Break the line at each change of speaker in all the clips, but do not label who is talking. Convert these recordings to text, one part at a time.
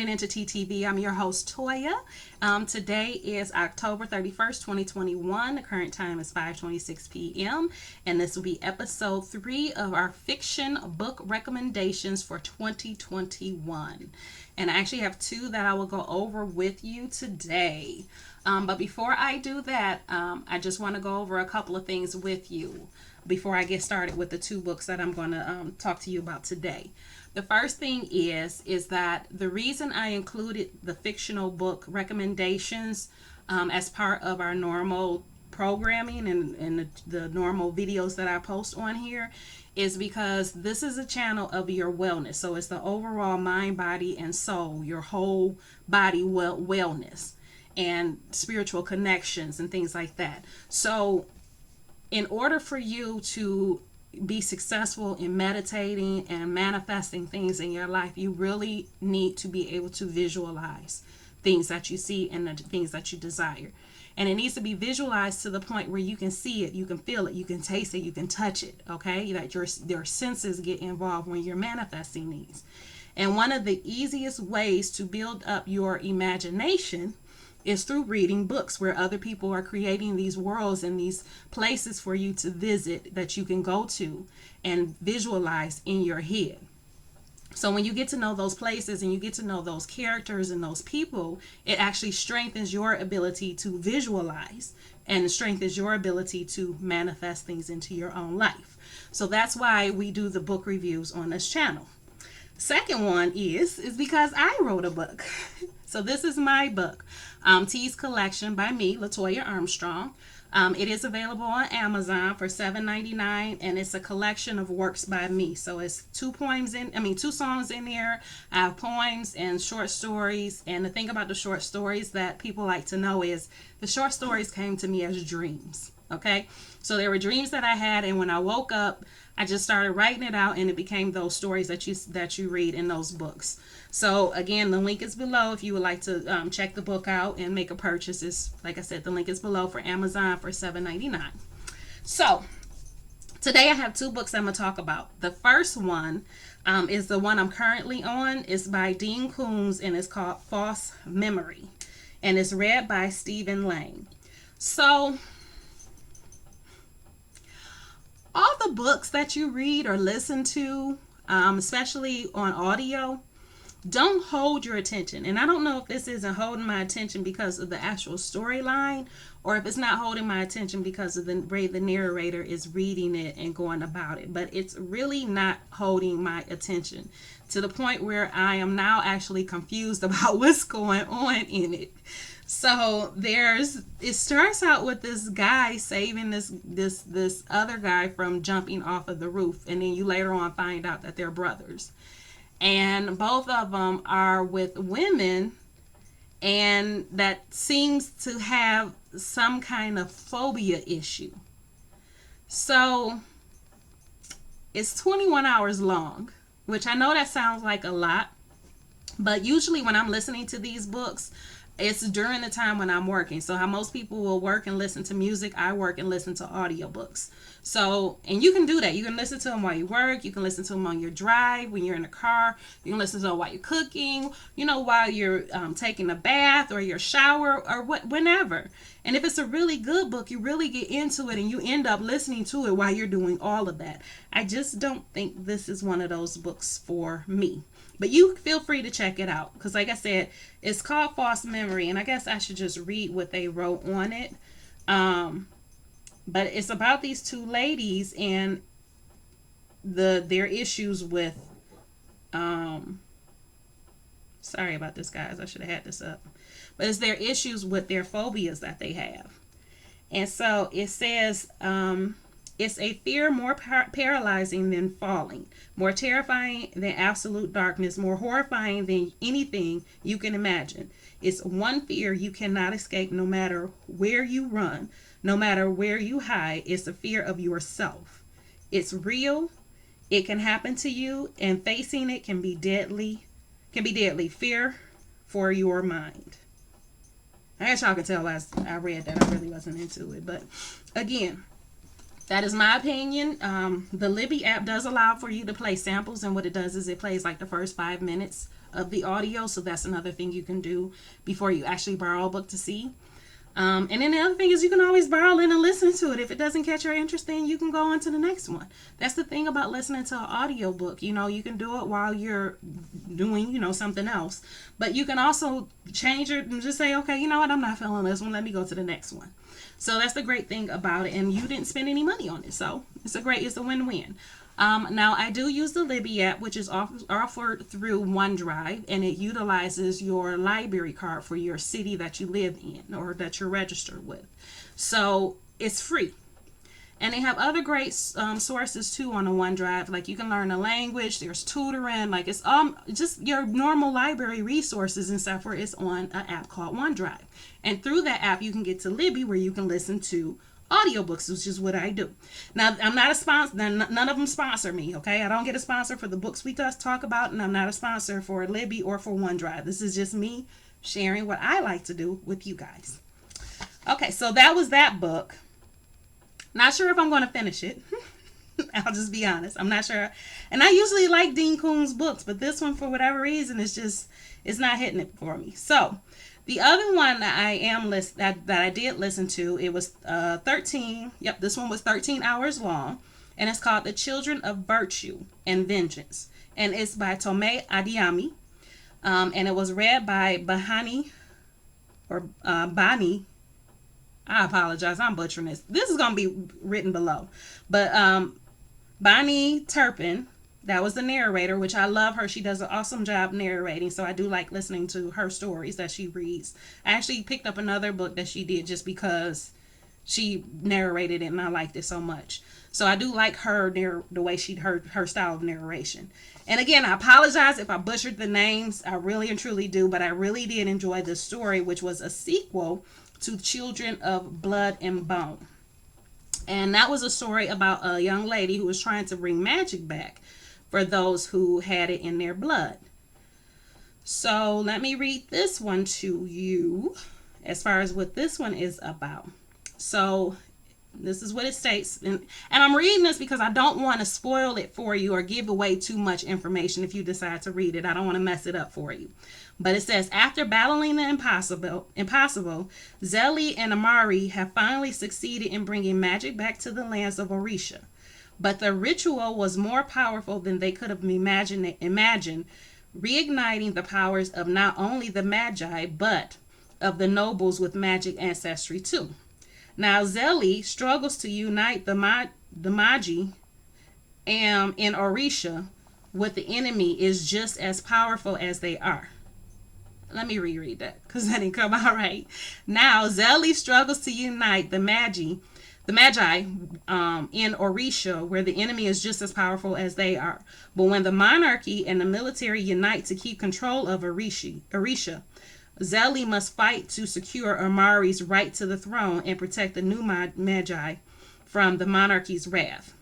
tuning into TTV. I'm your host, Toya. Today is October 31st, 2021. The current time is 5:26 p.m. And this will be episode 3 of our fiction book recommendations for 2021. And I actually have 2 that I will go over with you today. But before I do that, I just want to go over a couple of things with you before I get started with the 2 books that I'm going to talk to you about today. The first thing is that the reason I included the fictional book recommendations as part of our normal programming and the normal videos that I post on here is because this is a channel of your wellness. So it's the overall mind, body, and soul, your whole body wellness and spiritual connections and things like that. So in order for you to be successful in meditating and manifesting things in your life, you really need to be able to visualize things that you see and the things that you desire. And it needs to be visualized to the point where you can see it, you can feel it, you can taste it, you can touch it, okay? That your senses get involved when you're manifesting these. And one of the easiest ways to build up your imagination is through reading books where other people are creating these worlds and these places for you to visit that you can go to and visualize in your head. So when you get to know those places and you get to know those characters and those people, it actually strengthens your ability to visualize and strengthens your ability to manifest things into your own life. So that's why we do the book reviews on this channel. Second one is because I wrote a book. So this is my book, Tease Collection by me, Latoya Armstrong. It is available on Amazon for $7.99, and it's a collection of works by me. So it's 2 songs in there. I have poems and short stories. And the thing about the short stories that people like to know is the short stories came to me as dreams. Okay, so there were dreams that I had, and when I woke up, I just started writing it out, and it became those stories that you read in those books. So again, the link is below if you would like to check the book out and make a purchase. Like I said, the link is below for Amazon for $7.99. So today I have 2 books I'm going to talk about. The first one is the one I'm currently on. It's by Dean Koontz, and it's called False Memory, and it's read by Stephen Lang. So all the books that you read or listen to, especially on audio, don't hold your attention. And I don't know if this isn't holding my attention because of the actual storyline, or if it's not holding my attention because of the way the narrator is reading it and going about it. But it's really not holding my attention to the point where I am now actually confused about what's going on in it. So it starts out with this guy saving this other guy from jumping off of the roof, and then you later on find out that they're brothers, and both of them are with women, and that seems to have some kind of phobia issue. So it's 21 hours long, which I know that sounds like a lot, but usually when I'm listening to these books, it's during the time when I'm working. So how most people will work and listen to music, I work and listen to audiobooks. So, and you can do that. You can listen to them while you work. You can listen to them on your drive, when you're in the car. You can listen to them while you're cooking, while you're taking a bath or your shower or whenever. And if it's a really good book, you really get into it and you end up listening to it while you're doing all of that. I just don't think this is one of those books for me. But you feel free to check it out because, like I said, it's called False Memory, and I guess I should just read what they wrote on it. But it's about these 2 ladies and their issues with sorry about this, guys. I should have had this up. But it's their issues with their phobias that they have. And so it says, it's a fear more paralyzing than falling, more terrifying than absolute darkness, more horrifying than anything you can imagine. It's one fear you cannot escape no matter where you run, no matter where you hide. It's the fear of yourself. It's real. It can happen to you, and facing it can be deadly. Fear for your mind. I guess y'all can tell as I read that I really wasn't into it. But again, That is my opinion. The Libby app does allow for you to play samples, and what it does is it plays like the first 5 minutes of the audio. So that's another thing you can do before you actually borrow a book to see. And then the other thing is you can always borrow in and listen to it. If it doesn't catch your interest, then you can go on to the next one. That's the thing about listening to an audiobook. You can do it while you're doing, something else. But you can also change it and just say, okay, you know what, I'm not feeling this one. Let me go to the next one. So that's the great thing about it. And you didn't spend any money on it. So it's a win-win. Now, I do use the Libby app, which is offered through OneDrive, and it utilizes your library card for your city that you live in or that you're registered with. So it's free. And they have other great sources too on the OneDrive. Like you can learn a language, there's tutoring, like it's just your normal library resources and stuff where it's on an app called OneDrive. And through that app, you can get to Libby where you can listen to audiobooks, which is what I do. Now, I'm not a sponsor. None of them sponsor me, okay? I don't get a sponsor for the books we just talk about, and I'm not a sponsor for Libby or for OneDrive. This is just me sharing what I like to do with you guys. Okay, so that was that book. Not sure if I'm going to finish it. I'll just be honest. I'm not sure. And I usually like Dean Koontz books, but this one, for whatever reason, it's not hitting it for me. So the other one that I did listen to, it was 13. Yep, this one was 13 hours long, and it's called The Children of Virtue and Vengeance, and it's by Tomi Adeyemi, and it was read by Bahni or Bahni. I apologize, I'm butchering this. This is going to be written below, but Bahni Turpin. That was the narrator, which I love her. She does an awesome job narrating, so I do like listening to her stories that she reads. I actually picked up another book that she did just because she narrated it and I liked it so much. So I do like the way her style of narration. And again, I apologize if I butchered the names. I really and truly do, but I really did enjoy this story, which was a sequel to Children of Blood and Bone. And that was a story about a young lady who was trying to bring magic back for those who had it in their blood. So let me read this one to you as far as what this one is about. So this is what it states. And I'm reading this because I don't want to spoil it for you or give away too much information if you decide to read it. I don't want to mess it up for you. But it says, after battling the impossible, Zeli and Amari have finally succeeded in bringing magic back to the lands of Orisha. But the ritual was more powerful than they could have imagined, reigniting the powers of not only the Magi, but of the nobles with magic ancestry too. Now Zeli struggles to unite the Magi in Orisha with the enemy is just as powerful as they are. Let me reread that because that didn't come out right. Now Zeli struggles to unite the Magi in Orisha, where the enemy is just as powerful as they are. But when the monarchy and the military unite to keep control of Orisha, Zeli must fight to secure Amari's right to the throne and protect the new Magi from the monarchy's wrath.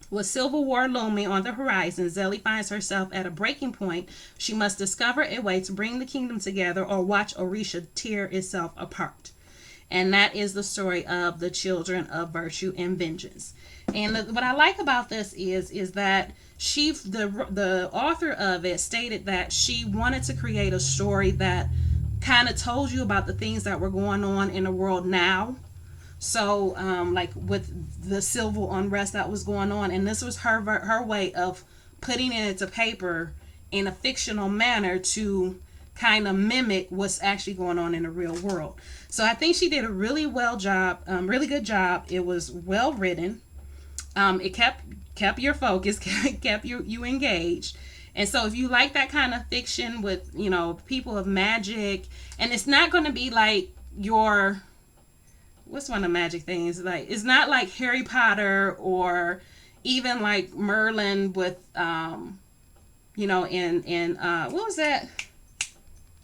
With civil war looming on the horizon, Zeli finds herself at a breaking point. She must discover a way to bring the kingdom together or watch Orisha tear itself apart. And that is the story of the Children of Virtue and Vengeance. And what I like about this is that the author of it stated that she wanted to create a story that kind of told you about the things that were going on in the world now. So like with the civil unrest that was going on, and this was her way of putting it into paper in a fictional manner to kind of mimic what's actually going on in the real world. So I think she did a really really good job. It was well written. It kept your focus, kept you engaged. And so if you like that kind of fiction with, people of magic, and it's not going to be like what's one of the magic things? Like, it's not like Harry Potter or even like Merlin with, in what was that?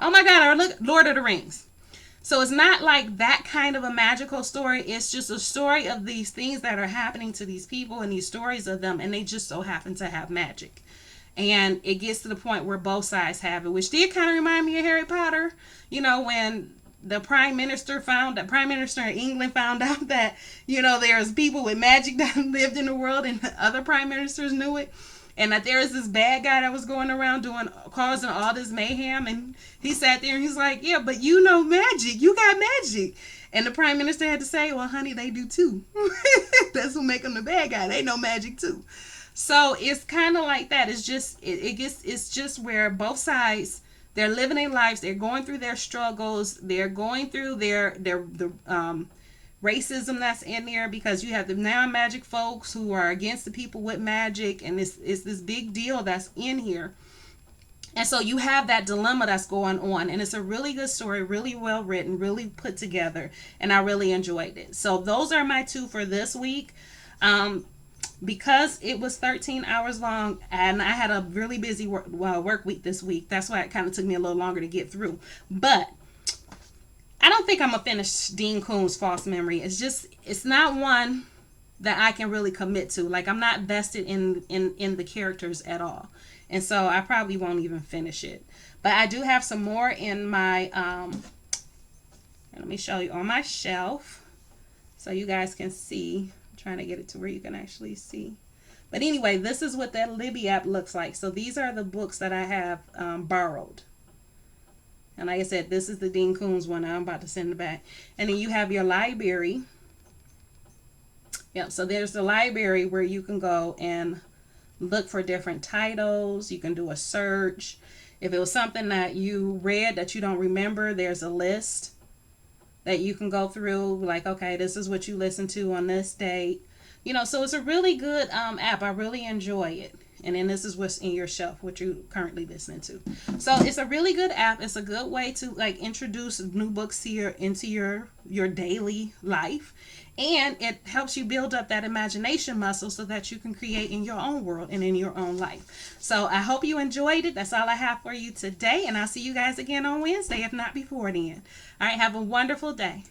Oh my God, Lord of the Rings. So it's not like that kind of a magical story. It's just a story of these things that are happening to these people and these stories of them, and they just so happen to have magic. And it gets to the point where both sides have it, which did kind of remind me of Harry Potter, when the prime minister in England found out that, there's people with magic that lived in the world, and other prime ministers knew it, and that there was this bad guy that was going around causing all this mayhem, and he sat there and he's like, yeah, but magic, you got magic. And the prime minister had to say, well, honey, they do too. That's what make them the bad guy. They know magic too. So it's kind of like that. It's just it's just where both sides, they're living their lives, they're going through their struggles, they're going through the racism that's in there, because you have the non-magic folks who are against the people with magic, and it's this big deal that's in here. And so you have that dilemma that's going on, and it's a really good story, really well written, really put together, and I really enjoyed it. So those are my two for this week. Because it was 13 hours long, and I had a really busy work week this week, that's why it kind of took me a little longer to get through. But I don't think I'm gonna finish Dean Koontz' False Memory. It's not one that I can really commit to. Like, I'm not vested in the characters at all, and so I probably won't even finish it. But I do have some more in my let me show you on my shelf so you guys can see. I'm trying to get it to where you can actually see. But anyway, this is what that Libby app looks like. So these are the books that I have borrowed. And like I said, this is the Dean Koontz one. I'm about to send it back. And then you have your library. Yep, so there's the library where you can go and look for different titles. You can do a search. If it was something that you read that you don't remember, there's a list that you can go through. Like, okay, this is what you listened to on this date. So it's a really good app. I really enjoy it. And then this is what's in your shelf, what you're currently listening to. So it's a really good app. It's a good way to introduce new books into your daily life. And it helps you build up that imagination muscle so that you can create in your own world and in your own life. So I hope you enjoyed it. That's all I have for you today. And I'll see you guys again on Wednesday, if not before then. All right, have a wonderful day.